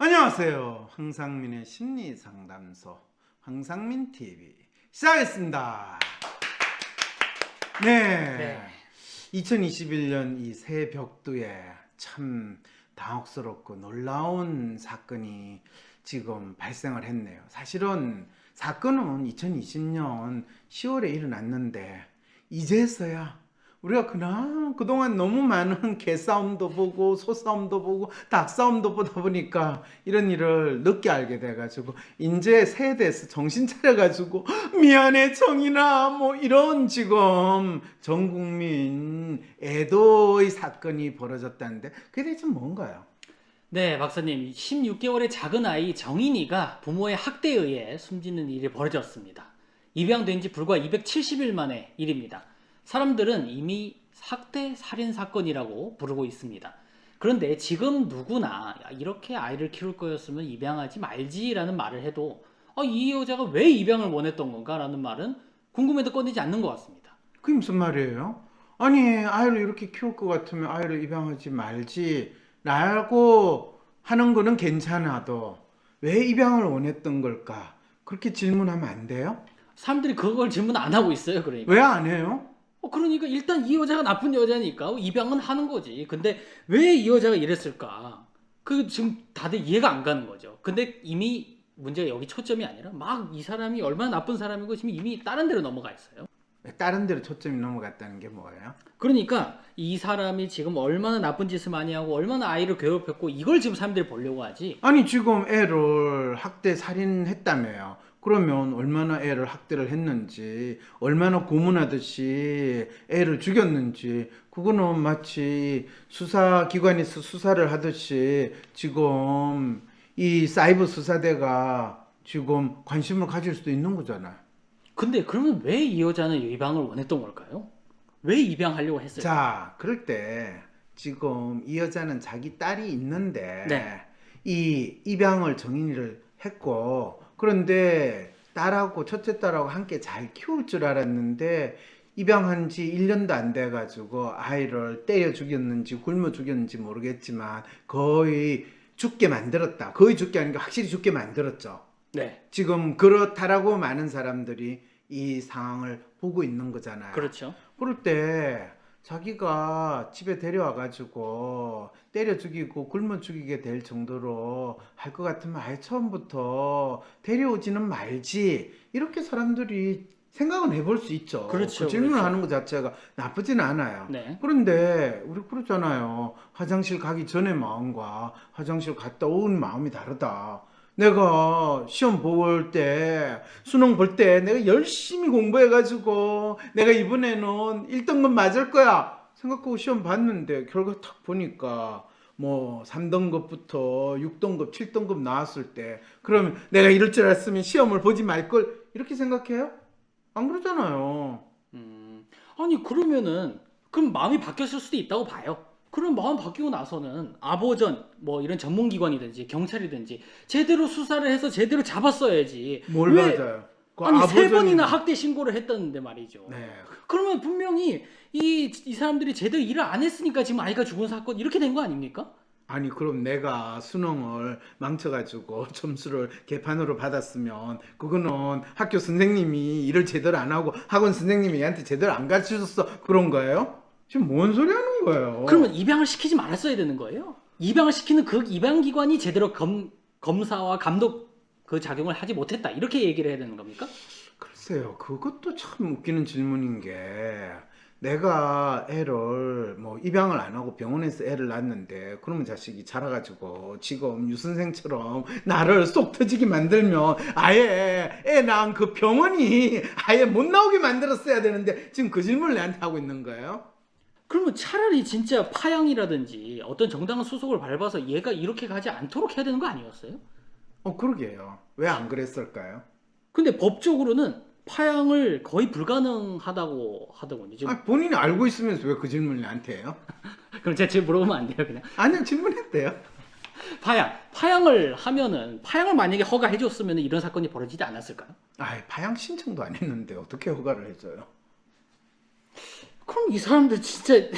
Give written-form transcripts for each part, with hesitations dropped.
안녕하세요. 황상민의 심리상담소 황상민TV 시작하겠습니다. 네. 2021년 이 새 벽두에 참 당혹스럽고 놀라운 사건이 지금 발생을 했네요. 사실은 사건은 2020년 10월에 일어났는데 이제서야 우리가 그동안 너무 많은 개싸움도 보고 소싸움도 보고 닭싸움도 보다 보니까 이런 일을 늦게 알게 돼가지고 이제 세대에서 정신 차려가지고 미안해 정인아 뭐 이런 지금 전 국민 애도의 사건이 벌어졌다는데 그게 대체 뭔가요? 네, 박사님. 16개월의 작은 아이 정인이가 부모의 학대에 의해 숨지는 일이 벌어졌습니다. 입양된 지 불과 270일 만의 일입니다. 사람들은 이미 학대 살인 사건이라고 부르고 있습니다. 그런데 지금 누구나 야, 이렇게 아이를 키울 거였으면 입양하지 말지라는 말을 해도 이 여자가 왜 입양을 원했던 건가라는 말은 궁금해도 꺼내지 않는 것 같습니다. 그게 무슨 말이에요? 아니 아이를 이렇게 키울 것 같으면 아이를 입양하지 말지 라고 하는 거는 괜찮아도 왜 입양을 원했던 걸까? 그렇게 질문하면 안 돼요? 사람들이 그걸 질문 안 하고 있어요. 그러니까. 왜 안 해요? 그러니까 일단 이 여자가 나쁜 여자니까 입양은 하는 거지. 근데 왜 이 여자가 이랬을까? 그 지금 다들 이해가 안 가는 거죠. 근데 이미 문제가 여기 초점이 아니라 막 이 사람이 얼마나 나쁜 사람이고 지금 이미 다른 데로 넘어가 있어요. 다른 데로 초점이 넘어갔다는 게 뭐예요? 그러니까 이 사람이 지금 얼마나 나쁜 짓을 많이 하고 얼마나 아이를 괴롭혔고 이걸 지금 사람들이 보려고 하지. 아니 지금 애를 학대 살인했다며요. 그러면 얼마나 애를 학대를 했는지, 얼마나 고문하듯이 애를 죽였는지, 그거는 마치 수사기관에서 수사를 하듯이 지금 이 사이버 수사대가 지금 관심을 가질 수도 있는 거잖아요. 근데 그러면 왜 이 여자는 입양을 원했던 걸까요? 왜 입양하려고 했을까? 자, 그럴 때 지금 이 여자는 자기 딸이 있는데 네. 이 입양을 정인이를 했고 그런데 딸하고 첫째 딸하고 함께 잘 키울 줄 알았는데 입양한 지 1년도 안 돼 가지고 아이를 때려 죽였는지 굶어 죽였는지 모르겠지만 거의 죽게 만들었다. 거의 죽게 아닌 게 확실히 죽게 만들었죠. 네. 지금 그렇다라고 많은 사람들이 이 상황을 보고 있는 거잖아요. 그렇죠. 그럴 때 자기가 집에 데려와 가지고 때려 죽이고 굶어 죽이게 될 정도로 할 것 같으면 아예 처음부터 데려오지는 말지 이렇게 사람들이 생각은 해볼 수 있죠. 그렇죠. 그 질문을 그렇죠. 하는 것 자체가 나쁘진 않아요. 네. 그런데 우리 그러잖아요. 화장실 가기 전의 마음과 화장실 갔다 온 마음이 다르다. 내가 시험 볼 때, 수능 볼 때 내가 열심히 공부해가지고 내가 이번에는 1등급 맞을 거야 생각하고 시험 봤는데 결과 탁 보니까 뭐 3등급부터 6등급, 7등급 나왔을 때 그러면 내가 이럴 줄 알았으면 시험을 보지 말걸 이렇게 생각해요? 안 그러잖아요. 아니 그러면은 그럼 마음이 바뀌었을 수도 있다고 봐요. 그럼 마음 바뀌고 나서는 아보전 뭐 이런 전문기관이든지 경찰이든지 제대로 수사를 해서 제대로 잡았어야지. 뭘 왜 맞아요? 그 아니 세 번이나 아버전이나 학대 신고를 했다는데 말이죠. 네. 그러면 분명히 이 사람들이 제대로 일을 안 했으니까 지금 아이가 죽은 사건 이렇게 된 거 아닙니까? 아니 그럼 내가 수능을 망쳐가지고 점수를 개판으로 받았으면 그거는 학교 선생님이 일을 제대로 안 하고 학원 선생님이 얘한테 제대로 안 가르쳐줬어 그런 거예요? 지금 뭔 소리 하는 거예요? 그러면 입양을 시키지 말았어야 되는 거예요. 입양을 시키는 그 입양기관이 제대로 검사와 감독 그 작용을 하지 못했다. 이렇게 얘기를 해야 되는 겁니까? 글쎄요, 그것도 참 웃기는 질문인 게 내가 애를 뭐 입양을 안 하고 병원에서 애를 낳았는데 그러면 자식이 자라가지고 지금 유 선생처럼 나를 속 터지게 만들면 아예 애 낳은 그 병원이 아예 못 나오게 만들었어야 되는데 지금 그 질문을 내한테 하고 있는 거예요? 그러면 차라리 진짜 파양이라든지 어떤 정당한 수속을 밟아서 얘가 이렇게 가지 않도록 해야 되는 거 아니었어요? 그러게요. 왜 안 그랬을까요? 근데 법적으로는 파양을 거의 불가능하다고 하더군요. 지금 본인이 알고 있으면서 왜 그 질문을 나한테 해요? 그럼 제가 지금 물어보면 안 돼요, 그냥. 아니요, 질문했대요. 파양을 하면은 파양을 만약에 허가해 줬으면 이런 사건이 벌어지지 않았을까요? 파양 신청도 안 했는데 어떻게 허가를 해줘요? 그럼 이 사람들 진짜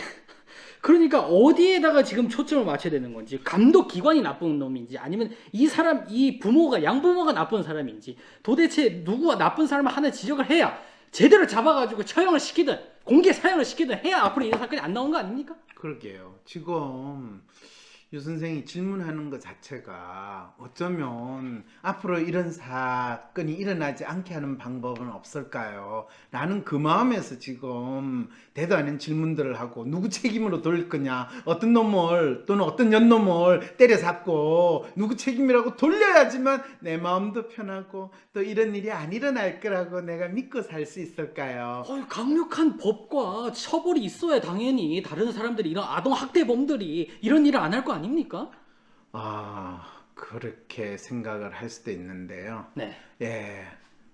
그러니까 어디에다가 지금 초점을 맞춰야 되는 건지, 감독 기관이 나쁜 놈인지, 아니면 이 사람, 이 부모가, 양부모가 나쁜 사람인지, 도대체 누구가 나쁜 사람을 하나 지적을 해야 제대로 잡아가지고 처형을 시키든 공개 사형을 시키든 해야 앞으로 이런 사건이 안 나오는 거 아닙니까? 그러게요. 지금 유 선생이 질문하는 것 자체가 어쩌면 앞으로 이런 사건이 일어나지 않게 하는 방법은 없을까요? 나는 그 마음에서 지금 대도 아닌 질문들을 하고 누구 책임으로 돌릴 거냐, 어떤 놈을 또는 어떤 연놈을 때려잡고 누구 책임이라고 돌려야지만 내 마음도 편하고 또 이런 일이 안 일어날 거라고 내가 믿고 살 수 있을까요? 강력한 법과 처벌이 있어야 당연히 다른 사람들이, 이런 아동 학대범들이 이런 일을 안 할 거 아닙니까? 아, 그렇게 생각을 할 수도 있는데요. 네. 예,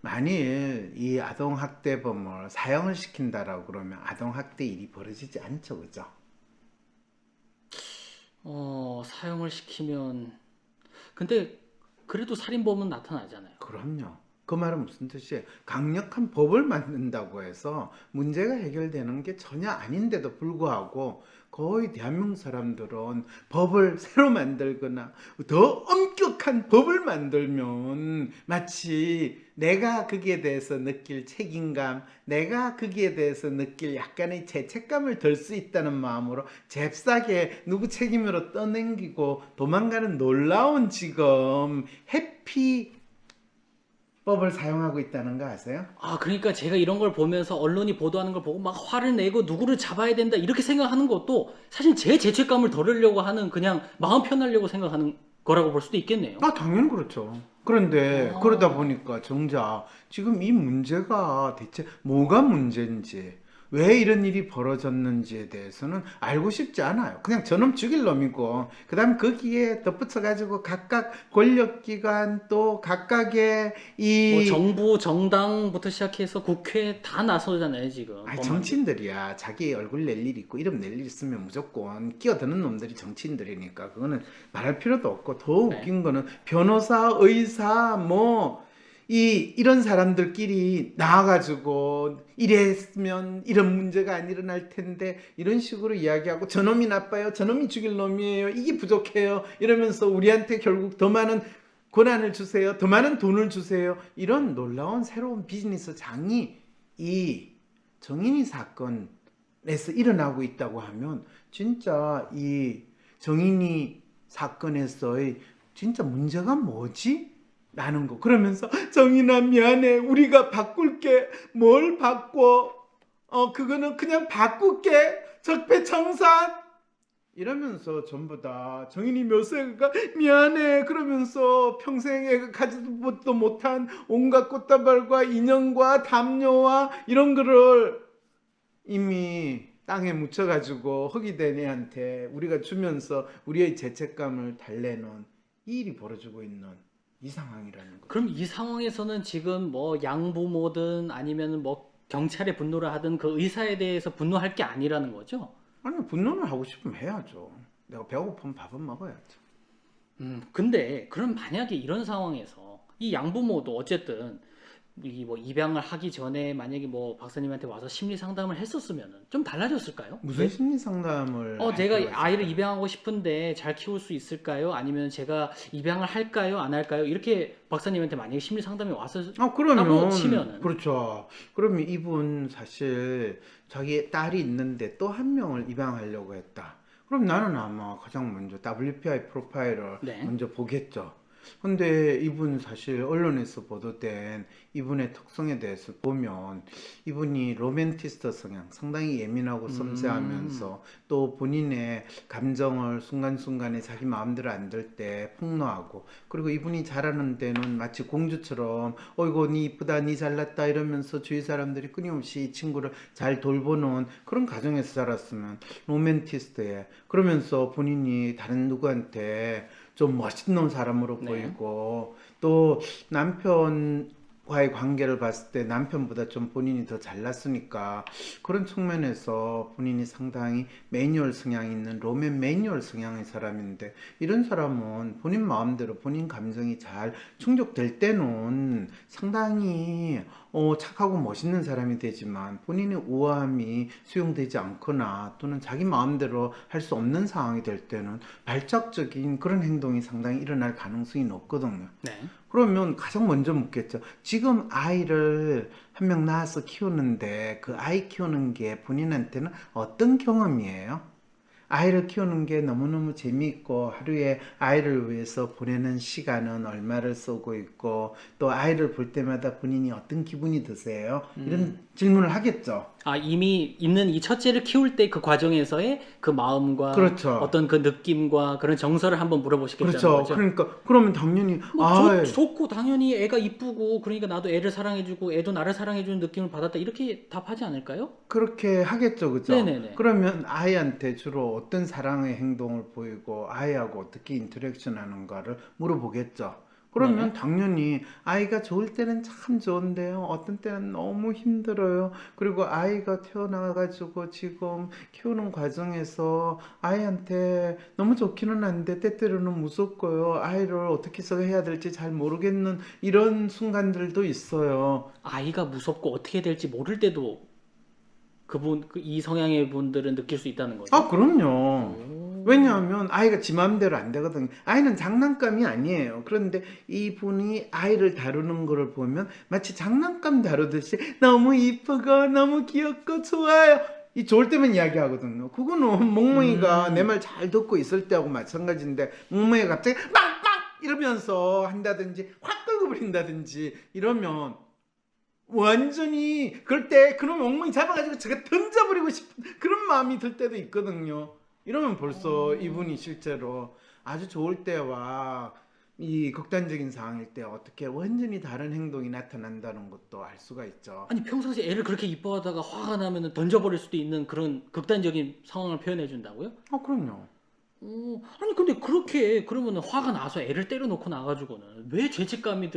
만일 이 아동학대범을 사형을 시킨다라고 그러면 아동학대 일이 벌어지지 않죠, 그죠? 사형을 시키면, 근데 그래도 살인범은 나타나잖아요. 그럼요. 그 말은 무슨 뜻이에요? 강력한 법을 만든다고 해서 문제가 해결되는 게 전혀 아닌데도 불구하고 거의 대한민국 사람들은 법을 새로 만들거나 더 엄격한 법을 만들면 마치 내가 거기에 대해서 느낄 책임감, 내가 거기에 대해서 느낄 약간의 죄책감을 덜 수 있다는 마음으로 잽싸게 누구 책임으로 떠넘기고 도망가는 놀라운 지금 해피 법을 사용하고 있다는 거 아세요? 그러니까 제가 이런 걸 보면서 언론이 보도하는 걸 보고 막 화를 내고 누구를 잡아야 된다 이렇게 생각하는 것도 사실 제 죄책감을 덜으려고 하는, 그냥 마음 편하려고 생각하는 거라고 볼 수도 있겠네요. 아, 당연히 그렇죠. 그런데 아. 그러다 보니까 정작 지금 이 문제가 대체 뭐가 문제인지, 왜 이런 일이 벌어졌는지에 대해서는 알고 싶지 않아요. 그냥 저놈 죽일 놈이고, 그 다음 거기에 덧붙여가지고 각각 권력기관 또 각각의 뭐 이 정부, 정당부터 시작해서 국회 다 나서잖아요, 지금. 아니, 법안들. 정치인들이야. 자기 얼굴 낼 일 있고 이름 낼 일 있으면 무조건 끼어드는 놈들이 정치인들이니까 그거는 말할 필요도 없고, 더 네. 웃긴 거는 변호사, 의사 뭐 이런 사람들끼리 나와가지고 이랬으면 이런 문제가 안 일어날 텐데 이런 식으로 이야기하고, 저놈이 나빠요, 저놈이 죽일 놈이에요, 이게 부족해요 이러면서 우리한테 결국 더 많은 권한을 주세요, 더 많은 돈을 주세요, 이런 놀라운 새로운 비즈니스 장이 이 정인이 사건에서 일어나고 있다고 하면 진짜 이 정인이 사건에서의 진짜 문제가 뭐지? 라는 거. 그러면서 정인아 미안해, 우리가 바꿀게. 뭘 바꿔? 그거는 그냥 바꿀게. 적폐청산 이러면서 전부 다 정인이 몇 세가 미안해 그러면서 평생에 가지도 못한 온갖 꽃다발과 인형과 담요와 이런 거를 이미 땅에 묻혀가지고 흙이된 애한테 우리가 주면서 우리의 죄책감을 달래는 이 일이 벌어지고 있는 이 상황이라는 거죠. 그럼 이 상황에서는 지금 뭐 양부모든 아니면 뭐 경찰에 분노를 하든 그 의사에 대해서 분노할 게 아니라는 거죠? 아니, 분노를 하고 싶으면 해야죠. 내가 배고프면 밥은 먹어야지. 근데 그럼 만약에 이런 상황에서 이 양부모도 어쨌든 이 뭐 입양을 하기 전에 만약에 뭐 박사님한테 와서 심리 상담을 했었으면은 좀 달라졌을까요? 무슨 심리 상담을 할 제가 필요가 아이를 있을까요? 입양하고 싶은데 잘 키울 수 있을까요? 아니면 제가 입양을 할까요? 안 할까요? 이렇게 박사님한테 만약에 심리 상담이 와서 그러면 하고 치면은. 그렇죠. 그러면 이분 사실 자기 딸이 있는데 또 한 명을 입양하려고 했다. 그럼 나는 아마 가장 먼저 WPI 프로파일을 네. 먼저 보겠죠. 근데 이분 사실 언론에서 보도된 이분의 특성에 대해서 보면 이분이 로맨티스트 성향, 상당히 예민하고 섬세하면서 또 본인의 감정을 순간순간에 자기 마음대로 안 될 때 폭로하고, 그리고 이분이 자라는 데는 마치 공주처럼 어이구 니 이쁘다 니 잘났다 이러면서 주위 사람들이 끊임없이 이 친구를 잘 돌보는 그런 가정에서 자랐으면 로맨티스트에, 그러면서 본인이 다른 누구한테 좀 멋있는 사람으로 네. 보이고 또 남편을 와의 관계를 봤을 때 남편보다 좀 본인이 더 잘났으니까 그런 측면에서 본인이 상당히 매뉴얼 성향이 있는 로맨 매뉴얼 성향의 사람인데, 이런 사람은 본인 마음대로 본인 감정이 잘 충족될 때는 상당히 착하고 멋있는 사람이 되지만, 본인의 우아함이 수용되지 않거나 또는 자기 마음대로 할 수 없는 상황이 될 때는 발작적인 그런 행동이 상당히 일어날 가능성이 높거든요. 네. 그러면 가장 먼저 묻겠죠. 지금 아이를 한 명 낳아서 키우는데 그 아이 키우는 게 본인한테는 어떤 경험이에요? 아이를 키우는 게 너무너무 재미있고, 하루에 아이를 위해서 보내는 시간은 얼마를 쓰고 있고, 또 아이를 볼 때마다 본인이 어떤 기분이 드세요? 이런 질문을 하겠죠. 이미 있는 이 첫째를 키울 때 그 과정에서의 그 마음과 그렇죠. 어떤 그 느낌과 그런 정서를 한번 물어보시겠다는 그렇죠. 거죠. 그러니까 그러면 당연히 뭐 좋고 당연히 애가 이쁘고 그러니까 나도 애를 사랑해주고 애도 나를 사랑해주는 느낌을 받았다 이렇게 답하지 않을까요? 그렇게 하겠죠, 그죠? 네네네. 그러면 아이한테 주로 어떤 사랑의 행동을 보이고 아이하고 어떻게 인터랙션 하는가를 물어보겠죠. 그러면 네. 당연히 아이가 좋을 때는 참 좋은데요, 어떤 때는 너무 힘들어요. 그리고 아이가 태어나가지고 지금 키우는 과정에서 아이한테 너무 좋기는 한데 때때로는 무섭고요. 아이를 어떻게 해서 해야 될지 잘 모르겠는 이런 순간들도 있어요. 아이가 무섭고 어떻게 될지 모를 때도 이 성향의 분들은 느낄 수 있다는 거죠. 아, 그럼요. 오. 왜냐하면 아이가 지 마음대로 안 되거든요. 아이는 장난감이 아니에요. 그런데 이분이 아이를 다루는 거를 보면 마치 장난감 다루듯이 너무 이쁘고 너무 귀엽고 좋아요, 이 좋을 때만 이야기하거든요. 그거는 멍멍이가 내 음. 말 잘 듣고 있을 때하고 마찬가지인데, 멍멍이가 갑자기 막막 이러면서 한다든지 확 끌고 버린다든지 이러면 완전히, 그럴 때 그런 엉덩이 잡아가지고 제가 던져버리고 싶은 그런 마음이 들 때도 있거든요. 이러면 벌써 이분이 실제로 아주 좋을 때와 이 극단적인 상황일 때 어떻게 완전히 다른 행동이 나타난다는 것도 알 수가 있죠. 아니 평상시에 애를 그렇게 이뻐하다가 화가 나면 던져버릴 수도 있는 그런 극단적인 상황을 표현해 준다고요? 그럼요. 아니 근데 그렇게 그러면은 화가 나서 애를 때려놓고 나가지고는 왜 죄책감이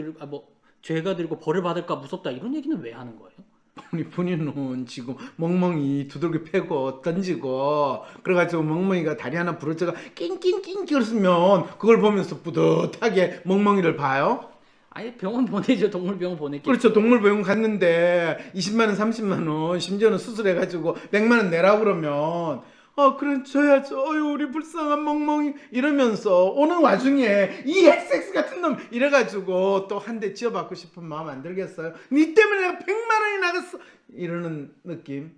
죄가 들고 벌을 받을까 무섭다 이런 얘기는 왜 하는 거예요? 우리 본인은 지금 멍멍이 두들겨 패고 던지고 그래가지고 멍멍이가 다리 하나 부러져가 낑낑낑 กิ้กิ้으면 그걸 보면서 뿌듯하게 멍멍이를 봐요? 아예 병원 보내죠. 동물병원 보냈겠죠. 그렇죠. 동물병원 갔는데 20만 원, 30만 원, 심지어는 수술해가지고 100만 원 내라 그러면 그래 줘야죠. 어유 우리 불쌍한 멍멍이 이러면서 오는 와중에 이 XX 같은 놈 이래가지고 또 한 대 지어받고 싶은 마음 안 들겠어요? 니 때문에 내가 100만 원이 나갔어 이러는 느낌.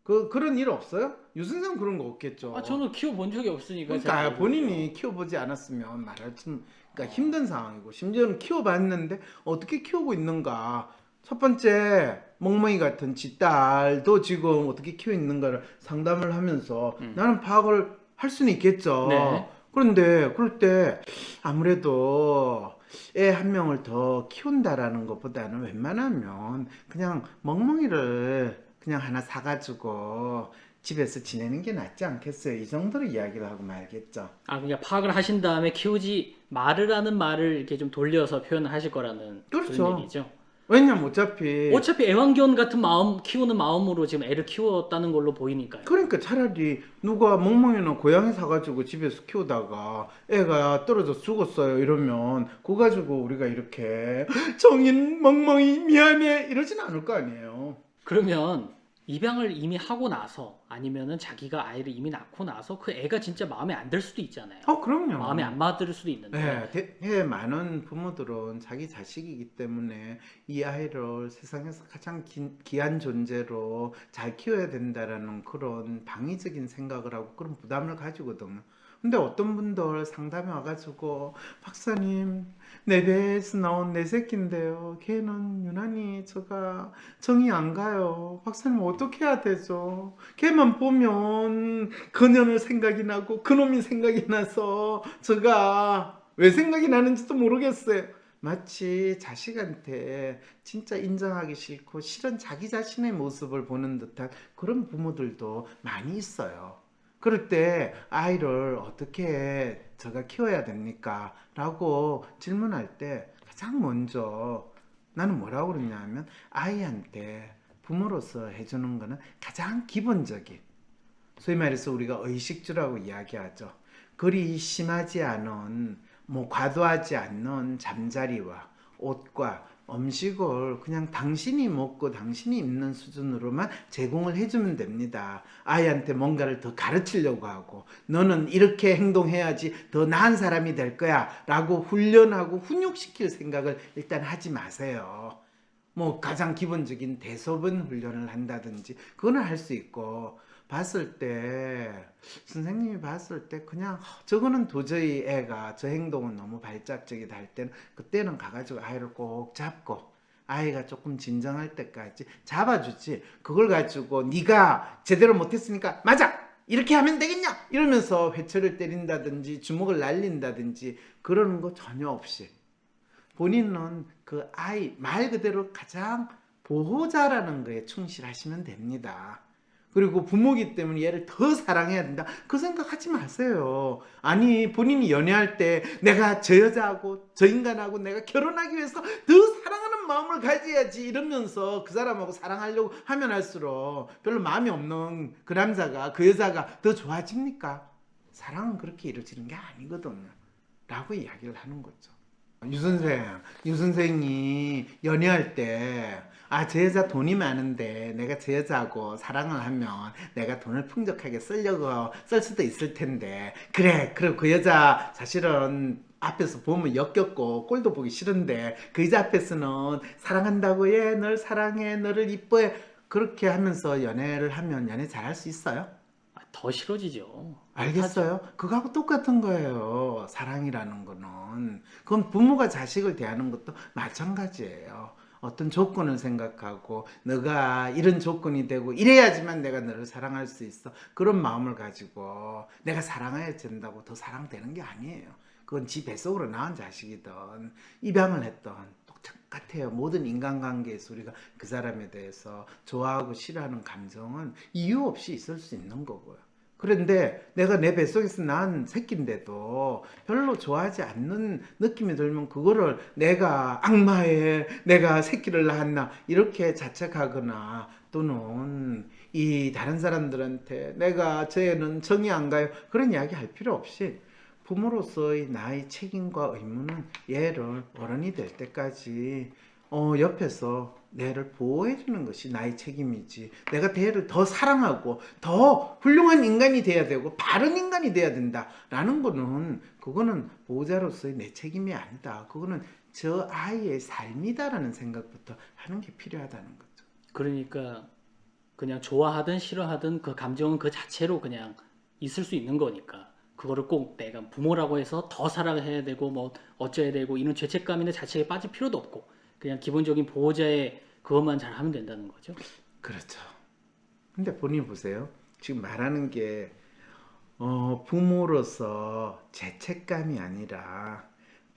그런 일 없어요? 유승생 그런 거 없겠죠. 저는 키워본 적이 없으니까 잘 그러니까 모르고요. 본인이 키워보지 않았으면 말할 좀, 그러니까 힘든 상황이고, 심지어는 키워봤는데 어떻게 키우고 있는가. 첫 번째 멍멍이 같은 지 딸도 지금 어떻게 키우고 있는가를 상담을 하면서 나는 파악을 할 수는 있겠죠. 네. 그런데 그럴 때 아무래도 애 한 명을 더 키운다라는 것보다는 웬만하면 그냥 멍멍이를 그냥 하나 사가지고 집에서 지내는 게 낫지 않겠어요? 이 정도로 이야기를 하고 말겠죠. 그러니까 파악을 하신 다음에 키우지 말으라는 말을 이렇게 좀 돌려서 표현을 하실 거라는 그렇죠. 그런 얘기죠. 왜냐면 어차피 애완견 같은 마음 키우는 마음으로 지금 애를 키웠다는 걸로 보이니까요. 그러니까 차라리 누가 멍멍이나 고양이 사가지고 집에서 키우다가 애가 떨어져 죽었어요 이러면 그거 가지고 우리가 이렇게 정인 멍멍이 미안해 이러진 않을 거 아니에요. 그러면 입양을 이미 하고 나서 아니면은 자기가 아이를 이미 낳고 나서 그 애가 진짜 마음에 안 들 수도 있잖아요. 그럼요. 마음에 안 맞을 수도 있는데. 네, 많은 부모들은 자기 자식이기 때문에 이 아이를 세상에서 가장 귀한 존재로 잘 키워야 된다라는 그런 방위적인 생각을 하고 그런 부담을 가지거든요. 근데 어떤 분들 상담에 와가지고 박사님, 내 배에서 나온 내 새끼인데요, 걔는 유난히 제가 정이 안 가요. 박사님 어떻게 해야 되죠? 걔만 보면 그년을 생각이 나고 그놈이 생각이 나서 제가 왜 생각이 나는지도 모르겠어요. 마치 자식한테 진짜 인정하기 싫고 싫은 자기 자신의 모습을 보는 듯한 그런 부모들도 많이 있어요. 그럴 때 아이를 어떻게 제가 키워야 됩니까? 라고 질문할 때 가장 먼저 나는 뭐라고 그러냐면 아이한테 부모로서 해주는 거는 가장 기본적인, 소위 말해서 우리가 의식주라고 이야기하죠. 그리 심하지 않은, 뭐 과도하지 않는 잠자리와 옷과 음식을 그냥 당신이 먹고 당신이 입는 수준으로만 제공을 해주면 됩니다. 아이한테 뭔가를 더 가르치려고 하고 너는 이렇게 행동해야지 더 나은 사람이 될 거야 라고 훈련하고 훈육시킬 생각을 일단 하지 마세요. 뭐 가장 기본적인 대소변 훈련을 한다든지 그거는 할 수 있고, 봤을 때 선생님이 봤을 때 그냥 저거는 도저히 애가 저 행동은 너무 발작적이다 할 때는 그때는 가가지고 아이를 꼭 잡고 아이가 조금 진정할 때까지 잡아주지, 그걸 가지고 네가 제대로 못했으니까 맞아 이렇게 하면 되겠냐 이러면서 회초리를 때린다든지 주먹을 날린다든지 그러는 거 전혀 없이 본인은 그 아이 말 그대로 가장 보호자라는 거에 충실하시면 됩니다. 그리고 부모기 때문에 얘를 더 사랑해야 된다 그 생각하지 마세요. 아니 본인이 연애할 때 내가 저 여자하고 저 인간하고 내가 결혼하기 위해서 더 사랑하는 마음을 가져야지 이러면서 그 사람하고 사랑하려고 하면 할수록 별로 마음이 없는 그 남자가 그 여자가 더 좋아집니까? 사랑은 그렇게 이루어지는 게 아니거든요 라고 이야기를 하는 거죠. 유 선생이 연애할 때, 아, 저 여자 돈이 많은데 내가 저 여자하고 사랑을 하면 내가 돈을 풍족하게 쓰려고 쓸 수도 있을 텐데, 그래, 그리고 그 여자 사실은 앞에서 보면 역겹고 꼴도 보기 싫은데 그 여자 앞에서는 사랑한다고 얘 널 사랑해 너를 이뻐해 그렇게 하면서 연애를 하면 연애 잘할 수 있어요? 더 싫어지죠. 알겠어요? 그거하고 똑같은 거예요. 사랑이라는 거는. 그건 부모가 자식을 대하는 것도 마찬가지예요. 어떤 조건을 생각하고 너가 이런 조건이 되고 이래야지만 내가 너를 사랑할 수 있어. 그런 마음을 가지고 내가 사랑해야 된다고 더 사랑되는 게 아니에요. 그건 지 뱃속으로 낳은 자식이든 입양을 했던 똑같아요. 모든 인간관계에서 우리가 그 사람에 대해서 좋아하고 싫어하는 감정은 이유 없이 있을 수 있는 거고요. 그런데 내가 내 뱃속에서 낳은 새끼인데도 별로 좋아하지 않는 느낌이 들면 그거를 내가 악마에 내가 새끼를 낳았나 이렇게 자책하거나, 또는 이 다른 사람들한테 내가 저 애는 정이 안 가요 그런 이야기 할 필요 없이 부모로서의 나의 책임과 의무는 얘를 어른이 될 때까지 옆에서 얘를 보호해주는 것이 나의 책임이지, 내가 얘를 더 사랑하고 더 훌륭한 인간이 돼야 되고 바른 인간이 돼야 된다라는 거는 그거는 보호자로서의 내 책임이 아니다. 그거는 저 아이의 삶이다라는 생각부터 하는 게 필요하다는 거죠. 그러니까 그냥 좋아하든 싫어하든 그 감정은 그 자체로 그냥 있을 수 있는 거니까 그거를 꼭 내가 부모라고 해서 더 사랑해야 되고 뭐 어쩌야 되고 이런 죄책감이나 자책에 빠질 필요도 없고 그냥 기본적인 보호자의 그것만 잘 하면 된다는 거죠. 그렇죠. 근데 본인 보세요. 지금 말하는 게 부모로서 죄책감이 아니라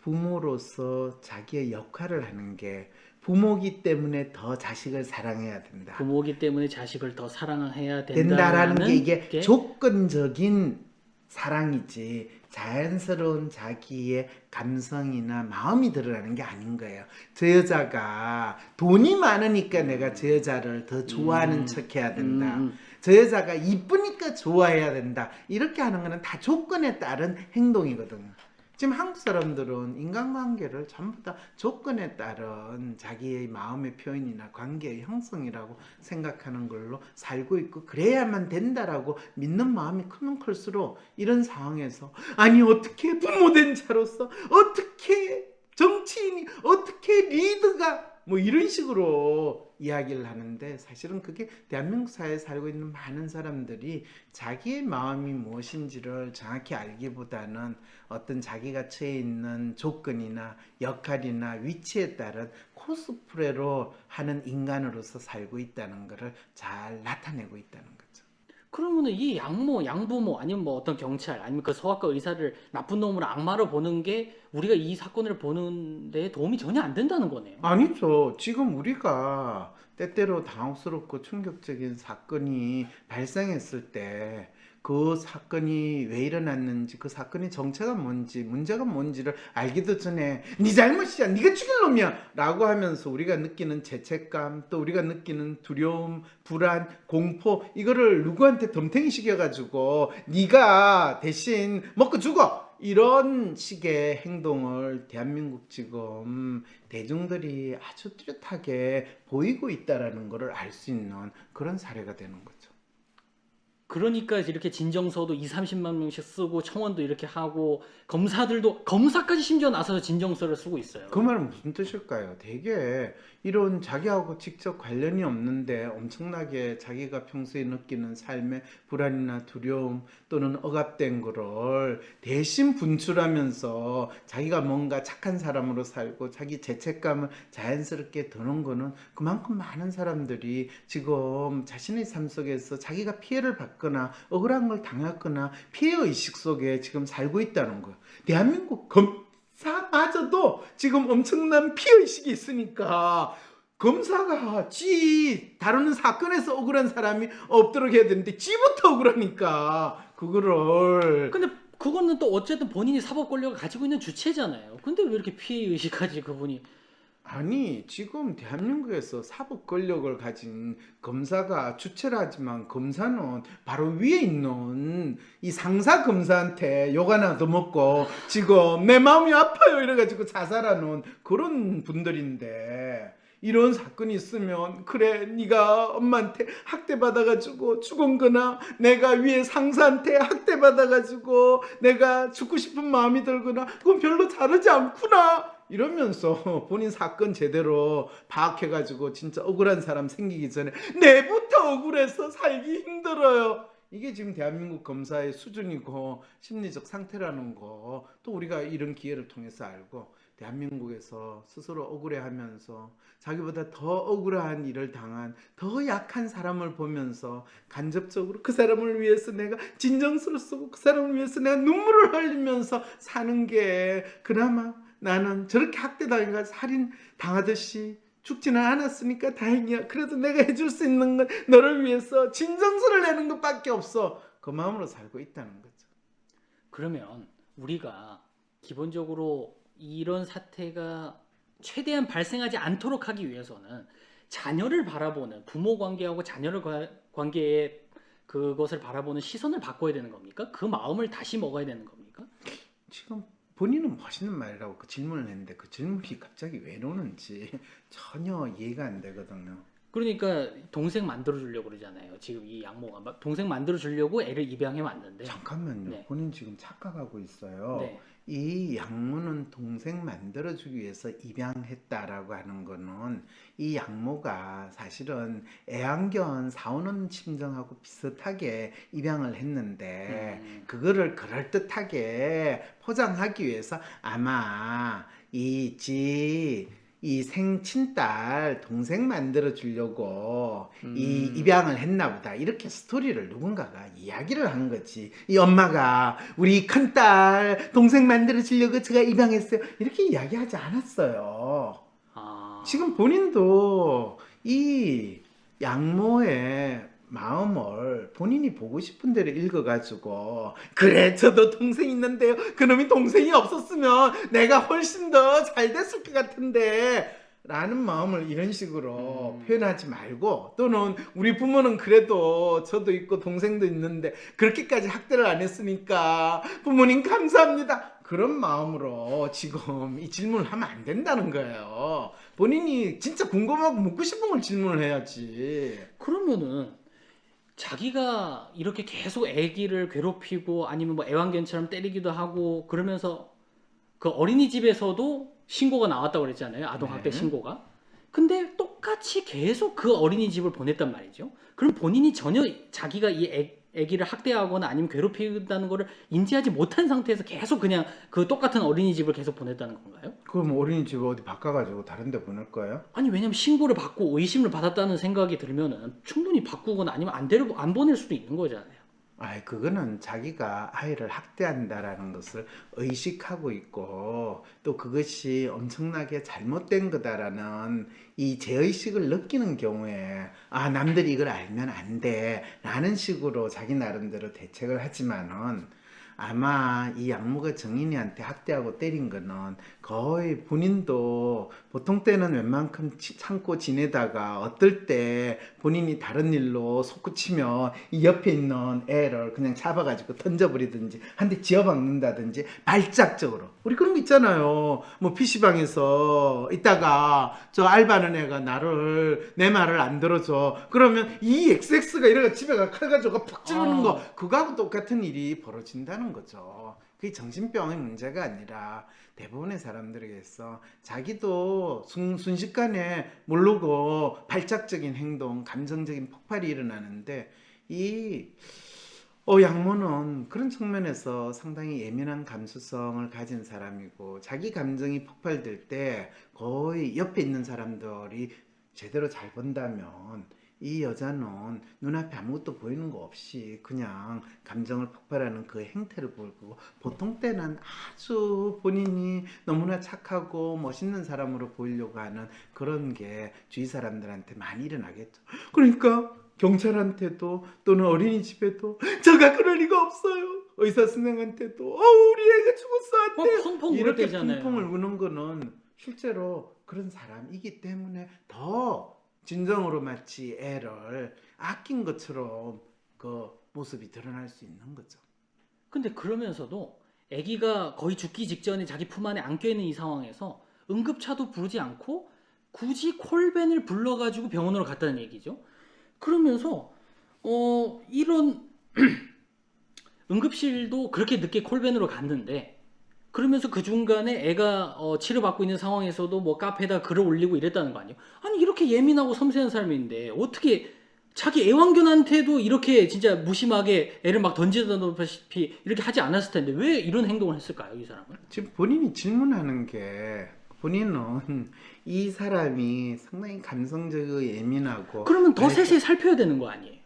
부모로서 자기의 역할을 하는 게 부모기 때문에 더 자식을 사랑해야 된다. 부모기 때문에 자식을 더 사랑해야 된다라는 게 이게 게 조건적인 사랑이지 자연스러운 자기의 감성이나 마음이 드러나는 게 아닌 거예요. 저 여자가 돈이 많으니까 내가 저 여자를 더 좋아하는 척 해야 된다. 저 여자가 이쁘니까 좋아해야 된다. 이렇게 하는 거는 다 조건에 따른 행동이거든요. 지금 한국 사람들은 인간관계를 전부 다 조건에 따른 자기의 마음의 표현이나 관계의 형성이라고 생각하는 걸로 살고 있고 그래야만 된다라고 믿는 마음이 크면 클수록 이런 상황에서 아니 어떻게 부모된 자로서 어떻게 정치인이 어떻게 리더가 뭐 이런 식으로 이야기를 하는데, 사실은 그게 대한민국 사회에 살고 있는 많은 사람들이 자기의 마음이 무엇인지를 정확히 알기보다는 어떤 자기가 처해 있는 조건이나 역할이나 위치에 따른 코스프레로 하는 인간으로서 살고 있다는 것을 잘 나타내고 있다는 거죠. 그러면은 이 양모, 양부모 아니면 뭐 어떤 경찰 아니면 그 소아과 의사를 나쁜 놈으로 악마로 보는 게 우리가 이 사건을 보는 데 도움이 전혀 안 된다는 거네요. 아니죠. 지금 우리가 때때로 당혹스럽고 충격적인 사건이 발생했을 때 그 사건이 왜 일어났는지, 그 사건의 정체가 뭔지, 문제가 뭔지를 알기도 전에 네 잘못이야, 네가 죽일 놈이야 라고 하면서 우리가 느끼는 죄책감, 또 우리가 느끼는 두려움, 불안, 공포, 이거를 누구한테 덤탱이 시켜가지고 네가 대신 먹고 죽어, 이런 식의 행동을 대한민국 지금 대중들이 아주 뚜렷하게 보이고 있다라는 것을 알 수 있는 그런 사례가 되는 거죠. 그러니까 이렇게 진정서도 2, 30만 명씩 쓰고 청원도 이렇게 하고 검사들도 검사까지 심지어 나서서 진정서를 쓰고 있어요. 그 말은 무슨 뜻일까요? 되게 이런 자기하고 직접 관련이 없는데 엄청나게 자기가 평소에 느끼는 삶의 불안이나 두려움 또는 억압된 거를 대신 분출하면서 자기가 뭔가 착한 사람으로 살고 자기 죄책감을 자연스럽게 드는 거는 그만큼 많은 사람들이 지금 자신의 삶 속에서 자기가 피해를 받거나 억울한 걸 당했거나 피해의식 속에 지금 살고 있다는 거예요. 대한민국 검사마저도 지금 엄청난 피해의식이 있으니까 검사가 지 다루는 사건에서 억울한 사람이 없도록 해야 되는데 지부터 억울하니까 그거를. 근데 그거는 또 어쨌든 본인이 사법 권력을 가지고 있는 주체잖아요. 근데 왜 이렇게 피해 의식까지 그분이. 아니, 지금 대한민국에서 사법 권력을 가진 검사가 주체라지만 검사는 바로 위에 있는 이 상사 검사한테 욕 하나 더 먹고 지금 내 마음이 아파요 이래가지고 자살하는 그런 분들인데, 이런 사건이 있으면 그래 네가 엄마한테 학대받아가지고 죽은 거나 내가 위에 상사한테 학대받아가지고 내가 죽고 싶은 마음이 들거나 그건 별로 다르지 않구나 이러면서 본인 사건 제대로 파악해가지고 진짜 억울한 사람 생기기 전에 내부터 억울해서 살기 힘들어요. 이게 지금 대한민국 검사의 수준이고 심리적 상태라는 거 또 우리가 이런 기회를 통해서 알고, 대한민국에서 스스로 억울해하면서 자기보다 더 억울한 일을 당한 더 약한 사람을 보면서 간접적으로 그 사람을 위해서 내가 진정서를 쓰고 그 사람을 위해서 내가 눈물을 흘리면서 사는 게 그나마 나는 저렇게 학대당해가 살인 당하듯이 죽지는 않았으니까 다행이야. 그래도 내가 해줄 수 있는 건 너를 위해서 진정서를 내는 것밖에 없어. 그 마음으로 살고 있다는 거죠. 그러면 우리가 기본적으로 이런 사태가 최대한 발생하지 않도록 하기 위해서는 자녀를 바라보는 부모 관계하고 자녀를 관계에 그것을 바라보는 시선을 바꿔야 되는 겁니까? 그 마음을 다시 먹어야 되는 겁니까? 지금 본인은 멋있는 말이라고 그 질문을 했는데 그 질문이 갑자기 왜 나오는지 전혀 이해가 안 되거든요. 그러니까 동생 만들어 주려고 그러잖아요. 지금 이 양모가 동생 만들어 주려고 애를 입양해 왔는데. 잠깐만요. 네. 본인 지금 착각하고 있어요. 네. 이 양모는 동생 만들어주기 위해서 입양했다라고 하는 거는 이 양모가 사실은 애완견 사오는 심정하고 비슷하게 입양을 했는데 그거를 그럴듯하게 포장하기 위해서 아마 이 생친딸 동생 만들어 주려고 이 입양을 했나 보다, 이렇게 스토리를 누군가가 이야기를 한 거지. 이 엄마가 우리 큰딸 동생 만들어 주려고 제가 입양했어요 이렇게 이야기하지 않았어요. 지금 본인도 이 양모의 마음을 본인이 보고 싶은 대로 읽어가지고 그래 저도 동생 있는데요, 그놈이 동생이 없었으면 내가 훨씬 더 잘 됐을 것 같은데 라는 마음을 이런 식으로 표현하지 말고, 또는 우리 부모는 그래도 저도 있고 동생도 있는데 그렇게까지 학대를 안 했으니까 부모님 감사합니다, 그런 마음으로 지금 이 질문을 하면 안 된다는 거예요. 본인이 진짜 궁금하고 묻고 싶은 걸 질문을 해야지. 그러면은 자기가 이렇게 계속 애기를 괴롭히고 아니면 뭐 애완견처럼 때리기도 하고 그러면서 그 어린이집에서도 신고가 나왔다고 그랬잖아요. 아동학대 네. 신고가. 근데 똑같이 계속 그 어린이집을 보냈단 말이죠. 그럼 본인이 전혀 자기가 이 애기를 학대하거나 아니면 괴롭힌다는 거를 인지하지 못한 상태에서 계속 그냥 그 똑같은 어린이집을 계속 보냈다는 건가요? 그럼 어린이집 어디 바꿔가지고 다른 데 보낼 거예요? 아니 왜냐면 신고를 받고 의심을 받았다는 생각이 들면은 충분히 바꾸거나 아니면 안 보낼 수도 있는 거잖아요. 그거는 자기가 아이를 학대한다라는 것을 의식하고 있고 또 그것이 엄청나게 잘못된 거다라는 이 죄의식을 느끼는 경우에 남들이 이걸 알면 안 돼 라는 식으로 자기 나름대로 대책을 하지만은 아마 이 양모가 정인이한테 학대하고 때린 거는 거의 본인도 보통 때는 웬만큼 참고 지내다가 어떨 때 본인이 다른 일로 솟구치면 이 옆에 있는 애를 그냥 잡아가지고 던져버리든지 한 대 쥐어박는다든지 발작적으로 우리 그런 거 있잖아요. 뭐 PC방에서 있다가 저 알바는 애가 내 말을 안 들어줘 그러면 이 XX가 이래가 집에 가 칼 가지고 푹 찌르는 거 그거하고 똑같은 일이 벌어진다는 거죠. 그게 정신병의 문제가 아니라 대부분의 사람들에게서 자기도 순식간에 모르고 발작적인 행동, 감정적인 폭발이 일어나는데 이 양모는 그런 측면에서 상당히 예민한 감수성을 가진 사람이고 자기 감정이 폭발될 때 거의 옆에 있는 사람들이 제대로 잘 본다면 이 여자는 눈앞에 아무것도 보이는 거 없이 그냥 감정을 폭발하는 그 행태를 보일 거고 보통 때는 아주 본인이 너무나 착하고 멋있는 사람으로 보이려고 하는 그런 게 주위 사람들한테 많이 일어나겠죠. 그러니까 경찰한테도 또는 어린이집에도 제가 그럴 리가 없어요. 의사 선생한테도 우리 애가 죽었어 한테 펑펑 울을 이렇게 때잖아요. 펑펑을 우는 거는 실제로 그런 사람이기 때문에 더 진정으로 마치 애를 아낀 것처럼 그 모습이 드러날 수 있는 거죠. 근데 그러면서도 아기가 거의 죽기 직전에 자기 품 안에 안겨 있는 이 상황에서 응급차도 부르지 않고 굳이 콜벤을 불러가지고 병원으로 갔다는 얘기죠. 그러면서 이런 응급실도 그렇게 늦게 콜벤으로 갔는데 그러면서 그 중간에 애가 치료받고 있는 상황에서도 뭐 카페에다 글을 올리고 이랬다는 거 아니에요? 아니 이렇게 예민하고 섬세한 사람인데 어떻게 자기 애완견한테도 이렇게 진짜 무심하게 애를 막 던지다시피 이렇게 하지 않았을 텐데 왜 이런 행동을 했을까요, 이 사람은? 지금 본인이 질문하는 게 본인은 이 사람이 상당히 감성적이고 예민하고 그러면 더 세세히 살펴야 되는 거 아니에요?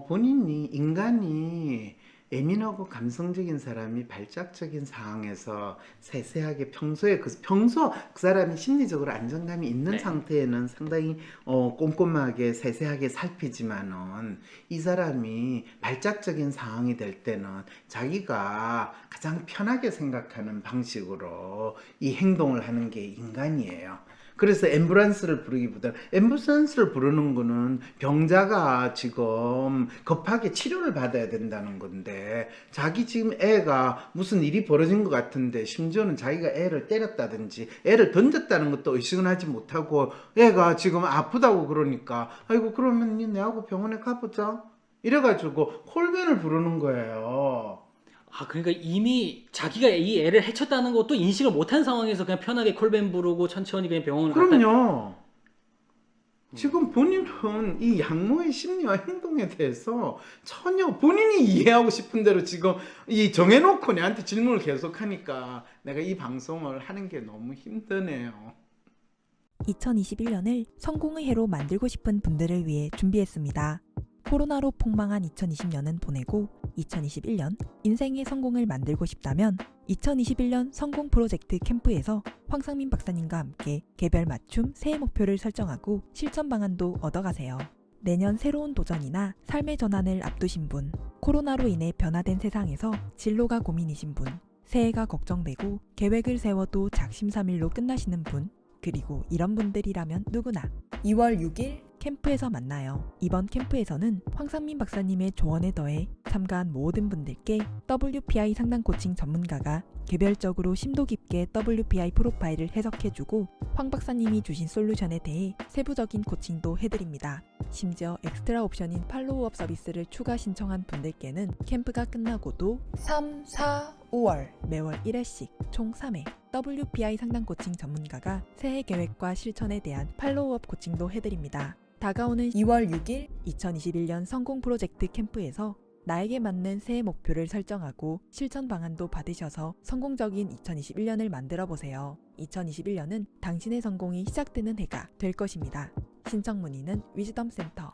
본인이 인간이 예민하고 감성적인 사람이 발작적인 상황에서 세세하게 평소 그 사람이 심리적으로 안정감이 있는 네. 상태에는 상당히 꼼꼼하게 세세하게 살피지만은 이 사람이 발작적인 상황이 될 때는 자기가 가장 편하게 생각하는 방식으로 이 행동을 하는 게 인간이에요. 그래서 앰뷸런스를 부르기보다 앰뷸런스를 부르는 거는 병자가 지금 급하게 치료를 받아야 된다는 건데 자기 지금 애가 무슨 일이 벌어진 것 같은데 심지어는 자기가 애를 때렸다든지 애를 던졌다는 것도 의식은 하지 못하고 애가 지금 아프다고 그러니까 아이고 그러면 니 내하고 병원에 가보자 이래가지고 콜벤을 부르는 거예요. 그러니까 이미 자기가 이 애를 해쳤다는 것도 인식을 못한 상황에서 그냥 편하게 콜벤 부르고 천천히 그냥 병원을 갔다. 그럼요. 지금 본인은 이 양모의 심리와 행동에 대해서 전혀 본인이 이해하고 싶은 대로 지금 이 정해놓고 내한테 질문을 계속하니까 내가 이 방송을 하는 게 너무 힘드네요. 2021년을 성공의 해로 만들고 싶은 분들을 위해 준비했습니다. 코로나로 폭망한 2020년은 보내고 2021년 인생의 성공을 만들고 싶다면 2021년 성공 프로젝트 캠프에서 황상민 박사님과 함께 개별 맞춤 새해 목표를 설정하고 실천 방안도 얻어가세요. 내년 새로운 도전이나 삶의 전환을 앞두신 분, 코로나로 인해 변화된 세상에서 진로가 고민이신 분, 새해가 걱정되고 계획을 세워도 작심삼일로 끝나시는 분, 그리고 이런 분들이라면 누구나 2월 6일 캠프에서 만나요. 이번 캠프에서는 황상민 박사님의 조언에 더해 참가한 모든 분들께 WPI 상담 코칭 전문가가 개별적으로 심도 깊게 WPI 프로파일을 해석해주고 황 박사님이 주신 솔루션에 대해 세부적인 코칭도 해드립니다. 심지어 엑스트라 옵션인 팔로우업 서비스를 추가 신청한 분들께는 캠프가 끝나고도 3, 4, 5월 매월 1회씩 총 3회 WPI 상담 코칭 전문가가 새해 계획과 실천에 대한 팔로우업 코칭도 해드립니다. 다가오는 2월 6일 2021년 성공 프로젝트 캠프에서 나에게 맞는 새해 목표를 설정하고 실천 방안도 받으셔서 성공적인 2021년을 만들어 보세요. 2021년은 당신의 성공이 시작되는 해가 될 것입니다. 신청 문의는 위즈덤 센터